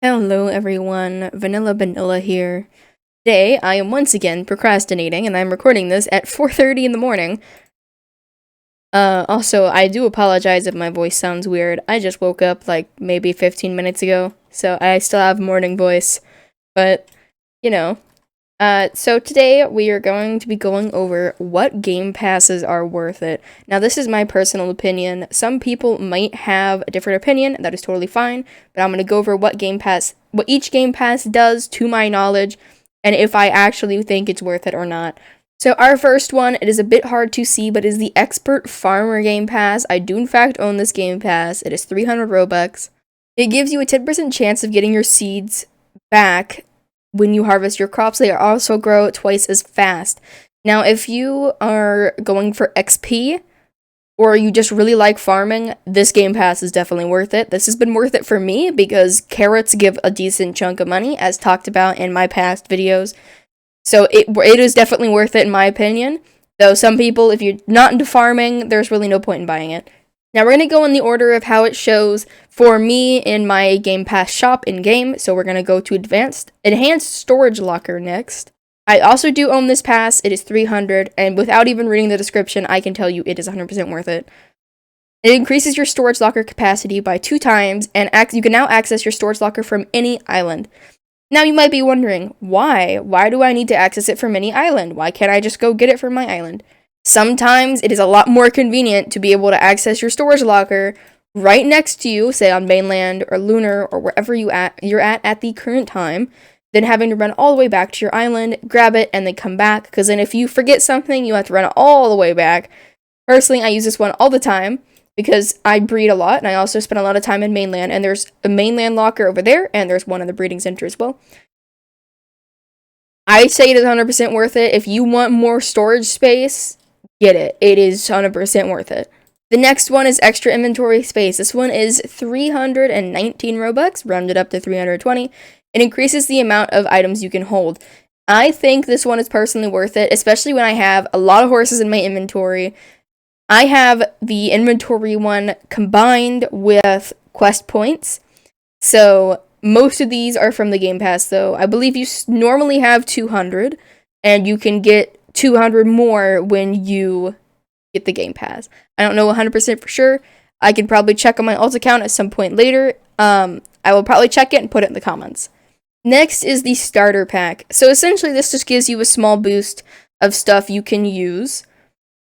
Hello everyone, Vanilla here. Today, I am once again procrastinating, and I'm recording this at 4:30 in the morning. Also, I do apologize if my voice sounds weird. I just woke up, like, maybe 15 minutes ago, so I still have morning voice. But, you know. So today, we are going to be going over what game passes are worth it. Now, this is my personal opinion. Some people might have a different opinion. That is totally fine. But I'm going to go over what each game pass does to my knowledge, and if I actually think it's worth it or not. So our first one, it is a bit hard to see, but is the Expert Farmer Game Pass. I do in fact own this Game Pass. It is 300 Robux. It gives you a 10% chance of getting your seeds back when you harvest your crops. They also grow twice as fast. Now, if you are going for XP, or you just really like farming, this Game Pass is definitely worth it. This has been worth it for me because carrots give a decent chunk of money, as talked about in my past videos. So it is definitely worth it in my opinion. Though some people, if you're not into farming, there's really no point in buying it. Now we're going to go in the order of how it shows for me in my Game Pass shop in-game. So we're going to go to Enhanced Storage Locker next. I also do own this pass. It is 300, and without even reading the description, I can tell you it is 100% worth it. It increases your storage locker capacity by 2 times, and you can now access your storage locker from any island. Now you might be wondering, why? Why do I need to access it from any island? Why can't I just go get it from my island? Sometimes it is a lot more convenient to be able to access your storage locker right next to you, say on mainland or lunar or wherever you're at the current time, than having to run all the way back to your island, grab it, and then come back, because then if you forget something, you have to run all the way back. Personally, I use this one all the time, because I breed a lot, and I also spend a lot of time in mainland, and there's a mainland locker over there, and there's one in the breeding center as well. I say it is 100% worth it. If you want more storage space, get it. It is 100% worth it. The next one is extra inventory space. This one is 319 Robux, rounded up to 320. It increases the amount of items you can hold. I think this one is personally worth it, especially when I have a lot of horses in my inventory. I have the inventory one combined with quest points. So most of these are from the Game Pass, though. I believe you normally have 200, and you can get 200 more when you get the Game Pass. I don't know 100% for sure. I can probably check on my alt account at some point later. I will probably check it and put it in the comments. Next is the starter pack. So essentially this just gives you a small boost of stuff you can use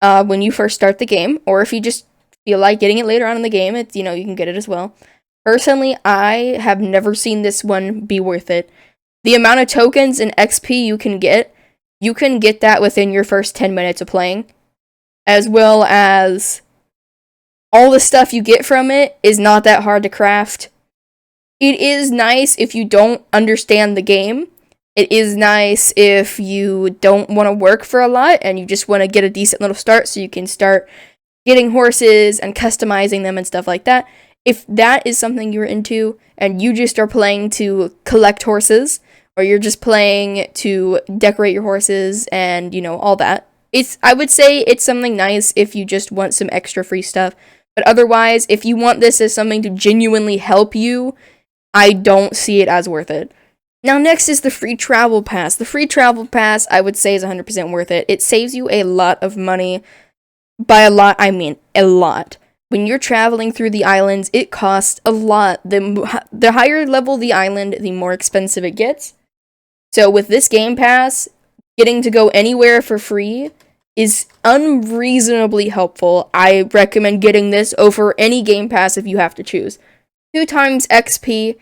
when you first start the game, or if you just feel like getting it later on in the game, it's, you can get it as well. Personally, I have never seen this one be worth it. The amount of tokens and XP you can get that within your first 10 minutes of playing, as well as all the stuff you get from it is not that hard to craft. It is nice if you don't understand the game. It is nice if you don't want to work for a lot and you just want to get a decent little start so you can start getting horses and customizing them and stuff like that. If that is something you're into and you just are playing to collect horses, or you're just playing to decorate your horses and, all that, I would say it's something nice if you just want some extra free stuff. But otherwise, if you want this as something to genuinely help you, I don't see it as worth it. Now, next is the free travel pass. The free travel pass, I would say, is 100% worth it. It saves you a lot of money. By a lot, I mean a lot. When you're traveling through the islands, it costs a lot. The higher level the island, the more expensive it gets. So with this Game Pass, getting to go anywhere for free is unreasonably helpful. I recommend getting this over any Game Pass if you have to choose. 2 times XP.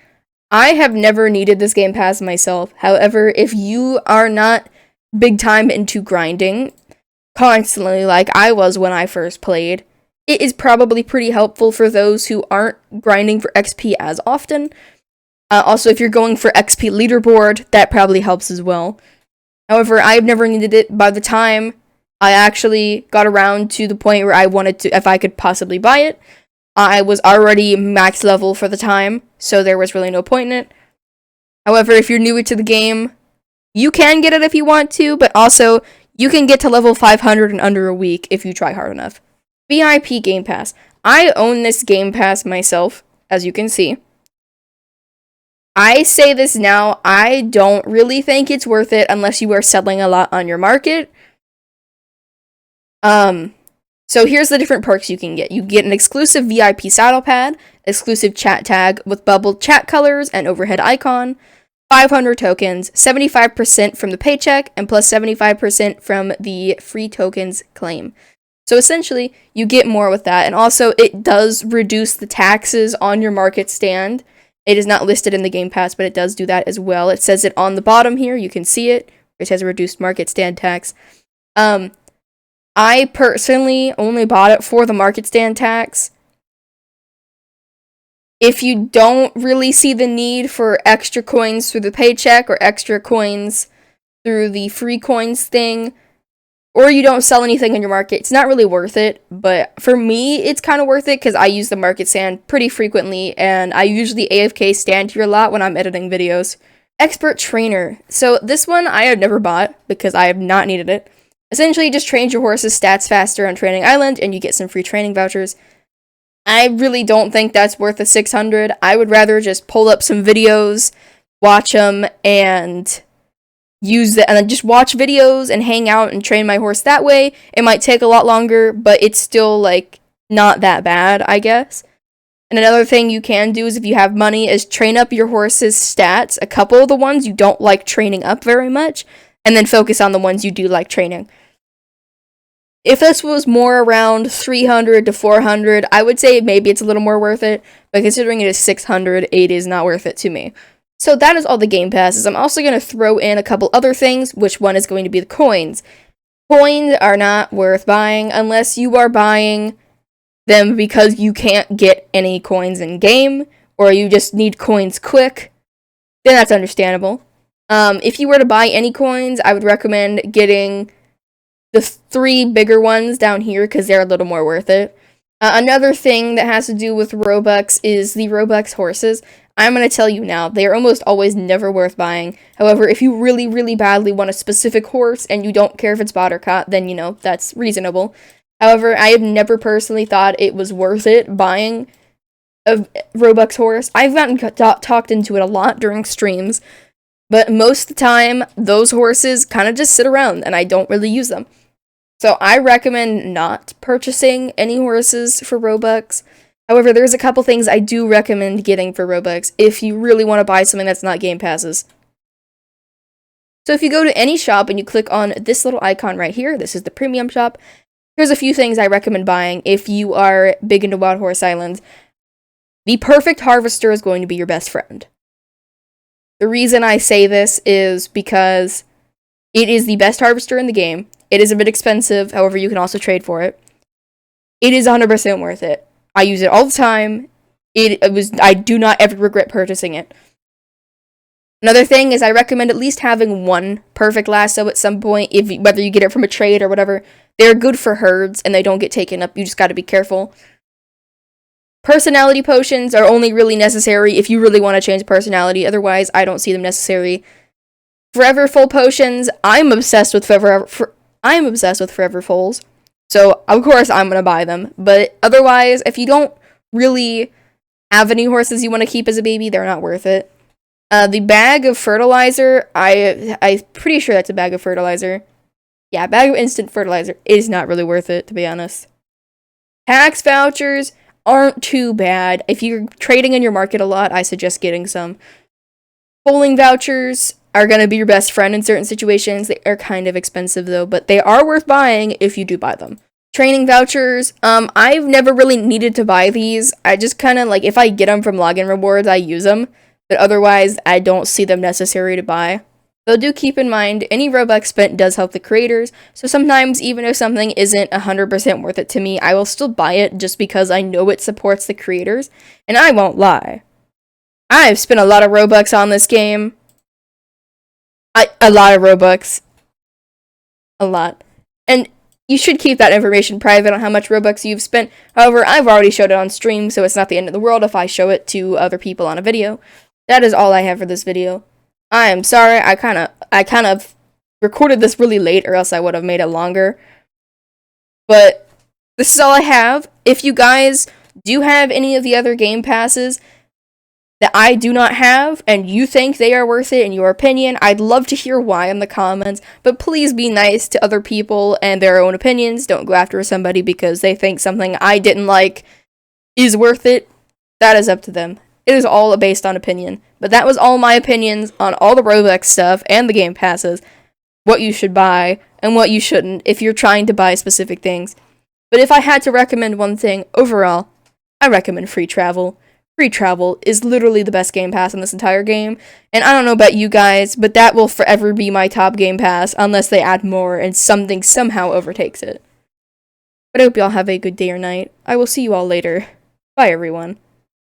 I have never needed this Game Pass myself. However, if you are not big time into grinding constantly like I was when I first played, it is probably pretty helpful for those who aren't grinding for XP as often. Also, if you're going for XP leaderboard, that probably helps as well. However, I've never needed it. By the time I actually got around to the point where I wanted to, if I could possibly buy it, I was already max level for the time, so there was really no point in it. However, if you're newer to the game, you can get it if you want to, but also, you can get to level 500 in under a week if you try hard enough. VIP Game Pass. I own this Game Pass myself, as you can see. I say this now, I don't really think it's worth it unless you are selling a lot on your market. So here's the different perks you can get. You get an exclusive VIP saddle pad, exclusive chat tag with bubbled chat colors and overhead icon, 500 tokens, 75% from the paycheck, and plus 75% from the free tokens claim. So essentially, you get more with that, and also it does reduce the taxes on your market stand. It is not listed in the Game Pass, but it does do that as well. It says it on the bottom here. You can see it. It says reduced market stand tax. I personally only bought it for the market stand tax. If you don't really see the need for extra coins through the paycheck or extra coins through the free coins thing, or you don't sell anything in your market, it's not really worth it. But for me, it's kind of worth it because I use the market stand pretty frequently, and I usually AFK stand here a lot when I'm editing videos. Expert Trainer. So this one I have never bought because I have not needed it. Essentially, you just train your horse's stats faster on Training Island, and you get some free training vouchers. I really don't think that's worth the 600. I would rather just pull up some videos, watch them, and use that, and then just watch videos and hang out and train my horse that way. It might take a lot longer, but it's still, like, not that bad, I guess. And another thing you can do is, if you have money, is train up your horse's stats, a couple of the ones you don't like training up very much, and then focus on the ones you do like training. If this was more around 300 to 400, I would say maybe it's a little more worth it, but considering it is 600, it is not worth it to me. So that is all the Game Passes. I'm also going to throw in a couple other things, which one is going to be the coins. Coins are not worth buying unless you are buying them because you can't get any coins in game, or you just need coins quick. Then that's understandable. If you were to buy any coins, I would recommend getting the 3 bigger ones down here because they're a little more worth it. Another thing that has to do with Robux is the Robux horses. I'm going to tell you now, they are almost always never worth buying. However, if you really, really badly want a specific horse and you don't care if it's bought or caught, then, that's reasonable. However, I have never personally thought it was worth it buying a Robux horse. I've gotten talked into it a lot during streams, but most of the time, those horses kind of just sit around and I don't really use them. So I recommend not purchasing any horses for Robux. However, there's a couple things I do recommend getting for Robux if you really want to buy something that's not Game Passes. So if you go to any shop and you click on this little icon right here, this is the premium shop, here's a few things I recommend buying if you are big into Wild Horse Island. The perfect harvester is going to be your best friend. The reason I say this is because it is the best harvester in the game. It is a bit expensive, however, you can also trade for it. It is 100% worth it. I use it all the time. I do not ever regret purchasing it. Another thing is I recommend at least having one perfect lasso at some point, whether you get it from a trade or whatever. They're good for herds, and they don't get taken up. You just gotta be careful. Personality potions are only really necessary if you really want to change personality. Otherwise, I don't see them necessary. Forever Full potions, I'm obsessed with Forever Fulls. So, of course, I'm going to buy them. But otherwise, if you don't really have any horses you want to keep as a baby, they're not worth it. The bag of fertilizer, I'm pretty sure that's a bag of fertilizer. Yeah, bag of instant fertilizer is not really worth it, to be honest. Tax vouchers aren't too bad. If you're trading in your market a lot, I suggest getting some. Polling vouchers are going to be your best friend in certain situations. They are kind of expensive though, but they are worth buying if you do buy them. Training vouchers, I've never really needed to buy these. I just kind of, like, if I get them from login rewards, I use them, but otherwise, I don't see them necessary to buy. Though do keep in mind, any Robux spent does help the creators, so sometimes even if something isn't 100% worth it to me, I will still buy it just because I know it supports the creators, and I won't lie. I've spent a lot of Robux on this game. A lot of Robux. A lot. And you should keep that information private on how much Robux you've spent. However, I've already showed it on stream, so it's not the end of the world if I show it to other people on a video. That is all I have for this video. I am sorry, I kind of recorded this really late, or else I would have made it longer. But this is all I have. If you guys do have any of the other Game Passes, that I do not have and you think they are worth it in your opinion, I'd love to hear why in the comments, but please be nice to other people and their own opinions. Don't go after somebody because they think something I didn't like is worth it. That is up to them. It is all based on opinion. But that was all my opinions on all the Roblox stuff and the Game Passes, what you should buy and what you shouldn't if you're trying to buy specific things. But if I had to recommend one thing overall, I recommend free travel. Free travel is literally the best Game Pass in this entire game, and I don't know about you guys, but that will forever be my top Game Pass unless they add more and something somehow overtakes it. But I hope y'all have a good day or night. I will see you all later. Bye, everyone.